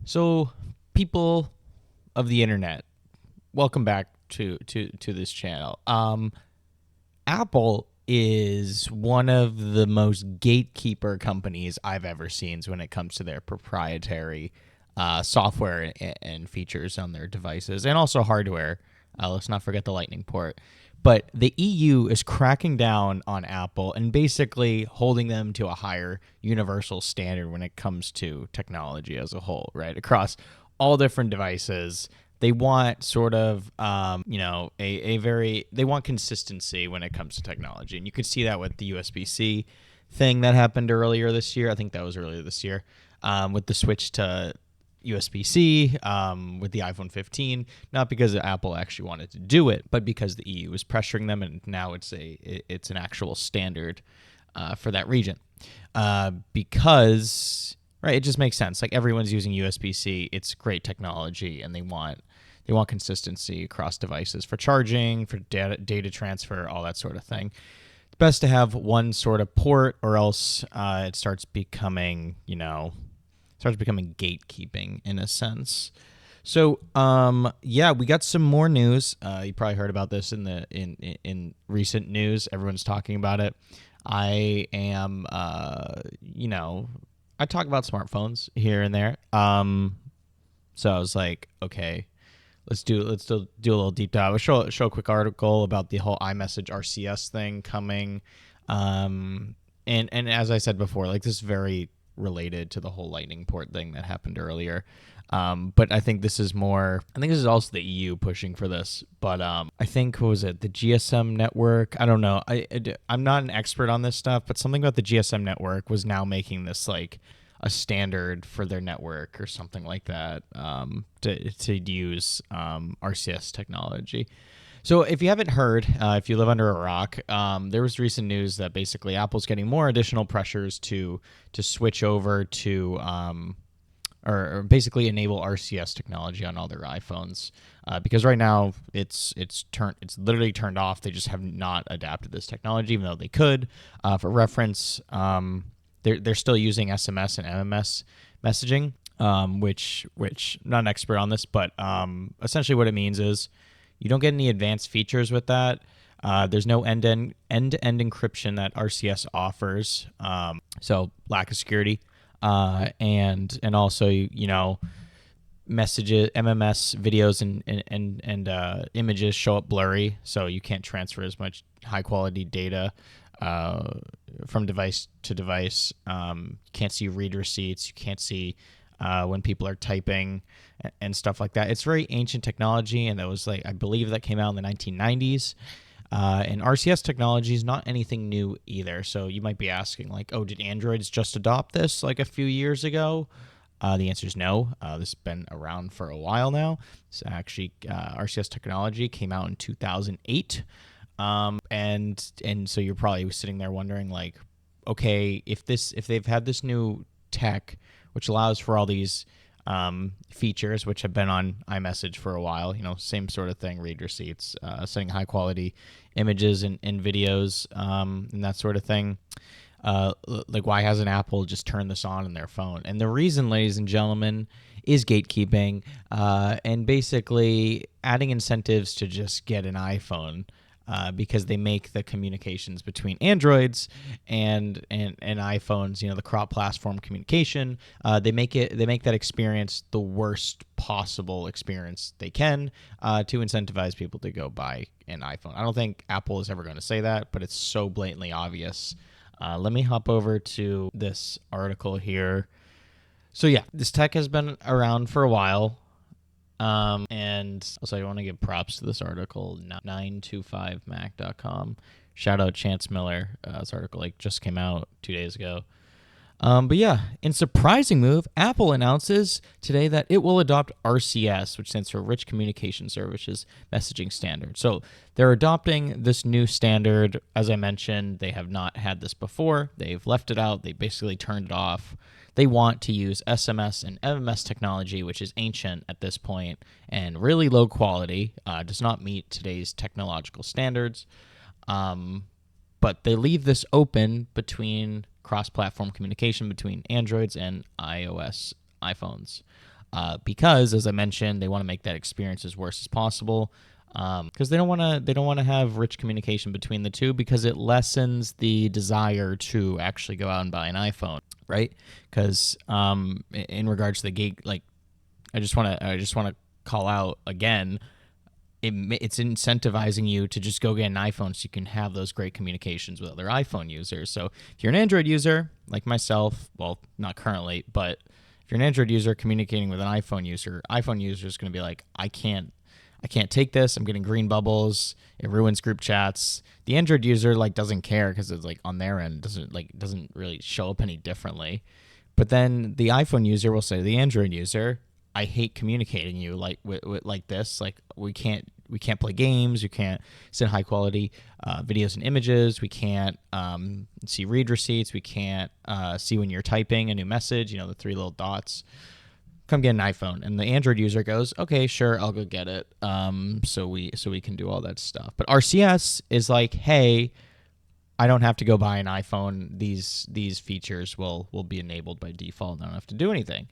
So, people of the internet, welcome back to this channel. Apple is one of the most gatekeeper companies I've ever seen when it comes to their proprietary software and features on their devices, and also hardware. Let's not forget the Lightning port. But the EU is cracking down on Apple and basically holding them to a higher universal standard when it comes to technology as a whole, right? Across all different devices. They want sort of, they want consistency when it comes to technology. And you can see that with the USB-C thing that happened earlier this year. I think that was earlier this year, with the switch to USB-C with the iPhone 15, not because Apple actually wanted to do it, but because the EU was pressuring them, and now it's an actual standard for that region. Because right, it just makes sense. Like everyone's using USB-C, it's great technology, and they want consistency across devices for charging, for data transfer, all that sort of thing. It's best to have one sort of port, or else it starts becoming gatekeeping in a sense. So, we got some more news. You probably heard about this in recent news. Everyone's talking about it. I am, I talk about smartphones here and there. So I was like, okay, let's do a little deep dive. I'll show a quick article about the whole iMessage RCS thing coming. And as I said before, like this is very related to the whole Lightning port thing that happened earlier. But I think this is also the EU pushing for this. But I think, what was it? The GSM network? I don't know. I'm not an expert on this stuff, but something about the GSM network was now making this like a standard for their network or something like that, to use RCS technology. So if you haven't heard, if you live under a rock, there was recent news that basically Apple's getting more additional pressures to switch over to or basically enable RCS technology on all their iPhones, because right now it's literally turned off. They just have not adapted this technology, even though they could. For reference, they're still using SMS and MMS messaging, which I'm not an expert on this, but essentially what it means is you don't get any advanced features with that. There's no end-to-end encryption that RCS offers, so lack of security, and also messages, MMS videos and images show up blurry, so you can't transfer as much high-quality data from device to device. You can't see read receipts. You can't see when people are typing and stuff like that. It's very ancient technology, and that was I believe that came out in the 1990s. And RCS technology is not anything new either. So you might be asking, oh, did Androids just adopt this a few years ago? The answer is no. This has been around for a while now. So actually, RCS technology came out in 2008. And so you're probably sitting there wondering, okay, if they've had this new tech, which allows for all these features, which have been on iMessage for a while, same sort of thing, read receipts, sending high quality images and videos, and that sort of thing. Why hasn't Apple just turned this on in their phone? And the reason, ladies and gentlemen, is gatekeeping, and basically adding incentives to just get an iPhone. Because they make the communications between Androids and iPhones, the cross-platform communication, they make that experience the worst possible experience they can, to incentivize people to go buy an iPhone. I don't think Apple is ever going to say that, but it's so blatantly obvious. Let me hop over to this article here. So yeah, this tech has been around for a while. And also I want to give props to this article, 925mac.com. Shout out Chance Miller. This article just came out 2 days ago. But yeah, in surprising move, Apple announces today that it will adopt RCS, which stands for Rich Communication Services Messaging Standard. So they're adopting this new standard. As I mentioned, they have not had this before. They've left it out. They basically turned it off. They want to use SMS and MMS technology, which is ancient at this point and really low quality, does not meet today's technological standards. But they leave this open between cross-platform communication between Androids and iOS iPhones. because, as I mentioned, they want to make that experience as worse as possible. Because they don't want to have rich communication between the two, because it lessens the desire to actually go out and buy an iPhone, right? Because in regards to the gate, like I just want to call out again, it's incentivizing you to just go get an iPhone so you can have those great communications with other iPhone users. So if you're an Android user like myself, well, not currently, but if you're an Android user communicating with an iPhone user is going to be like, I can't take this. I'm getting green bubbles. It ruins group chats. The Android user like doesn't care because it's like on their end doesn't really show up any differently. But then the iPhone user will say to the Android user, I hate communicating you like this. Like we can't play games. You can't send high quality videos and images. We can't see read receipts. We can't see when you're typing a new message. The 3 little dots. Come get an iPhone. And the Android user goes, okay, sure, I'll go get it. So we can do all that stuff. But RCS is like, hey, I don't have to go buy an iPhone. These features will be enabled by default. I don't have to do anything.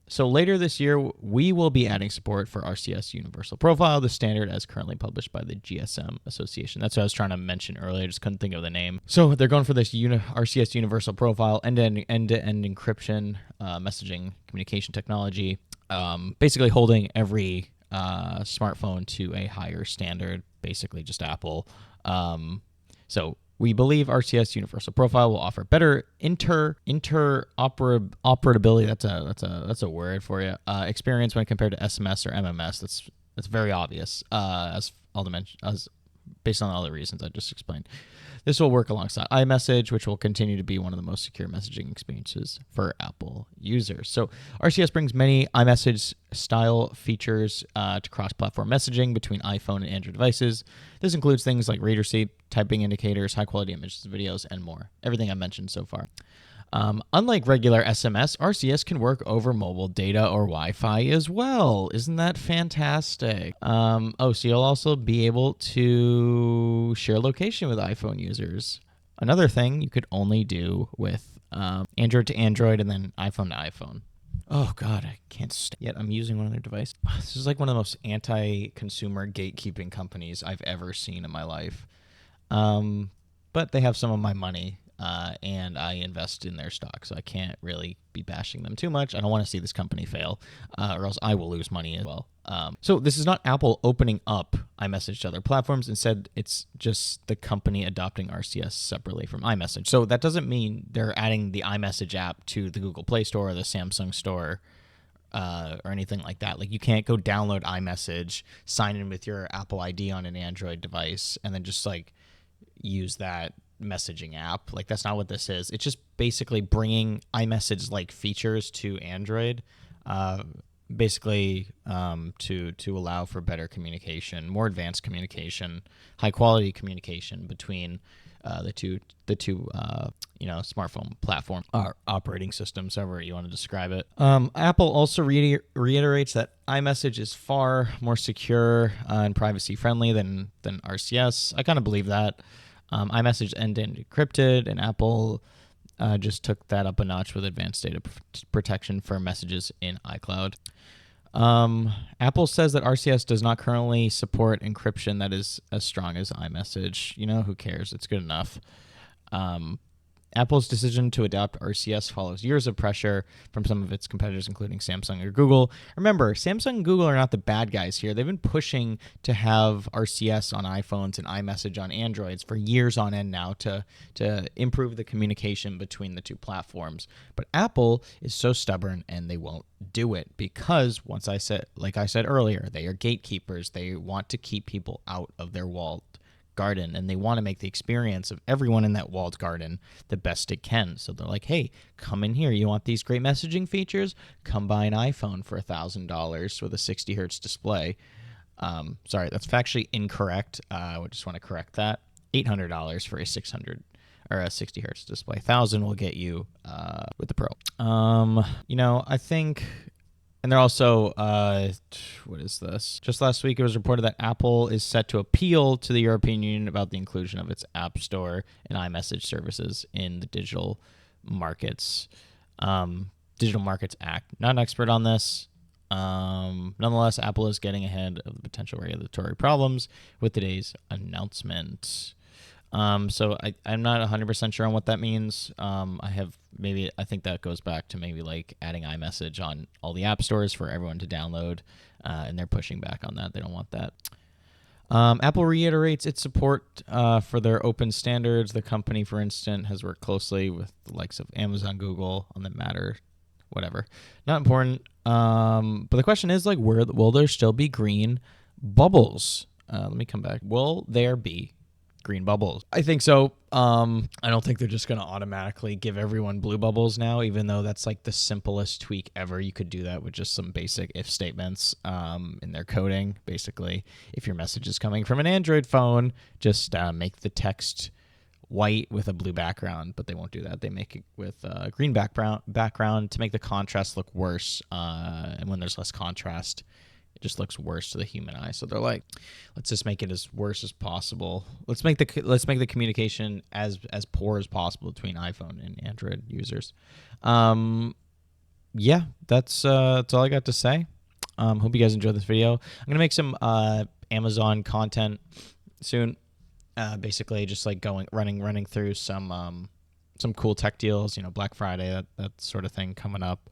So later this year, we will be adding support for RCS Universal Profile, the standard as currently published by the GSM Association. That's what I was trying to mention earlier. I just couldn't think of the name. So they're going for this RCS Universal Profile, end-to-end encryption, messaging, communication technology, basically holding every smartphone to a higher standard, basically just Apple. So we believe RCS Universal Profile will offer better interoperability. That's a word for you. Experience when compared to SMS or MMS. That's very obvious. As based on all the reasons I just explained. This will work alongside iMessage, which will continue to be one of the most secure messaging experiences for Apple users. So RCS brings many iMessage-style features to cross-platform messaging between iPhone and Android devices. This includes things like read receipt, typing indicators, high-quality images and videos, and more. Everything I mentioned so far. Unlike regular SMS, RCS can work over mobile data or Wi-Fi as well. Isn't that fantastic? So you'll also be able to share location with iPhone users. Another thing you could only do with Android to Android and then iPhone to iPhone. Oh, God, I can't stand yet. I'm using one of their devices. This is like one of the most anti-consumer gatekeeping companies I've ever seen in my life. But they have some of my money. And I invest in their stock, so I can't really be bashing them too much. I don't want to see this company fail, or else I will lose money as well. So this is not Apple opening up iMessage to other platforms. Instead, it's just the company adopting RCS separately from iMessage. So that doesn't mean they're adding the iMessage app to the Google Play Store or the Samsung Store or anything like that. Like you can't go download iMessage, sign in with your Apple ID on an Android device, and then just like use that messaging app. Like that's not what this is. It's just basically bringing iMessage like features to Android, basically to allow for better communication, more advanced communication, high quality communication between the two smartphone platform or operating systems, however you want to describe it. Apple also reiterates that iMessage is far more secure and privacy friendly than RCS. I kind of believe that. iMessage end-to-end encrypted, and Apple just took that up a notch with advanced data protection for messages in iCloud. Apple says that RCS does not currently support encryption that is as strong as iMessage. Who cares? It's good enough. Apple's decision to adopt RCS follows years of pressure from some of its competitors, including Samsung or Google. Remember, Samsung and Google are not the bad guys here. They've been pushing to have RCS on iPhones and iMessage on Androids for years on end now to improve the communication between the two platforms. But Apple is so stubborn and they won't do it because, like I said earlier, they are gatekeepers. They want to keep people out of their walled garden, and they want to make the experience of everyone in that walled garden the best it can. So they're like, hey, come in here. You want these great messaging features? Come buy an iPhone for $1,000 with a 60 hertz display. Sorry, that's factually incorrect. I just want to correct that. $800 for a 600 or a 60 hertz display. $1,000 will get you with the Pro. I think. And they're also, what is this? Just last week, it was reported that Apple is set to appeal to the European Union about the inclusion of its App Store and iMessage services in the digital markets. Digital Markets Act. Not an expert on this. Nonetheless, Apple is getting ahead of the potential regulatory problems with today's announcement. So I'm not 100% sure on what that means. I think that goes back to maybe like adding iMessage on all the app stores for everyone to download, and they're pushing back on that. They don't want that. Apple reiterates its support for their open standards. The company, for instance, has worked closely with the likes of Amazon, Google on the matter. Whatever, not important. But the question is, like, will there still be green bubbles? Let me come back. Will there be green bubbles? I think so. I don't think they're just going to automatically give everyone blue bubbles now, even though that's like the simplest tweak ever. You could do that with just some basic if statements in their coding. Basically, if your message is coming from an Android phone, just make the text white with a blue background, but they won't do that. They make it with a green background to make the contrast look worse. And when there's less contrast, it just looks worse to the human eye. So they're like, let's just make it as worse as possible. Let's make the communication as poor as possible between iPhone and Android users. Yeah, that's all I got to say. Hope you guys enjoyed this video. I'm gonna make some Amazon content soon. Basically just like running through some cool tech deals, Black Friday, that sort of thing coming up.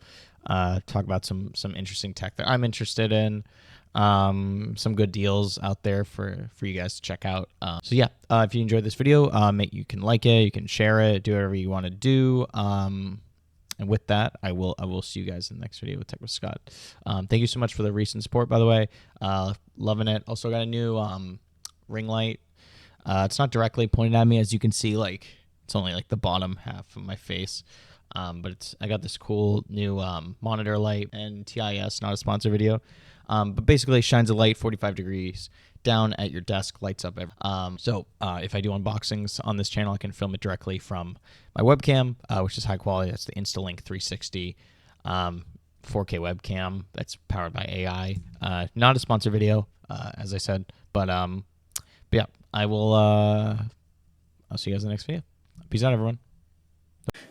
Talk about some interesting tech that I'm interested in. Some good deals out there for you guys to check out. So yeah, if you enjoyed this video, you can like it, you can share it, do whatever you want to do. And with that, I will see you guys in the next video with Tech with Scott. Thank you so much for the recent support, by the way. Loving it. Also got a new ring light. It's not directly pointed at me, as you can see. Like, it's only like the bottom half of my face. But I got this cool new monitor light, and TIS, not a sponsor video. But basically shines a light 45 degrees down at your desk, lights up. So if I do unboxings on this channel, I can film it directly from my webcam, which is high quality. That's the Instalink 360 4K webcam that's powered by AI. Not a sponsor video, as I said, but yeah, I'll see you guys in the next video. Peace out, everyone.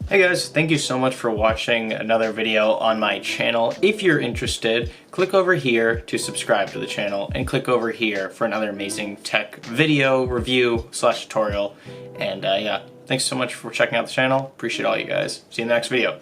Hey guys, thank you so much for watching another video on my channel. If you're interested, click over here to subscribe to the channel, and click over here for another amazing tech video review / tutorial. And yeah, thanks so much for checking out the channel. Appreciate all you guys. See you in the next video.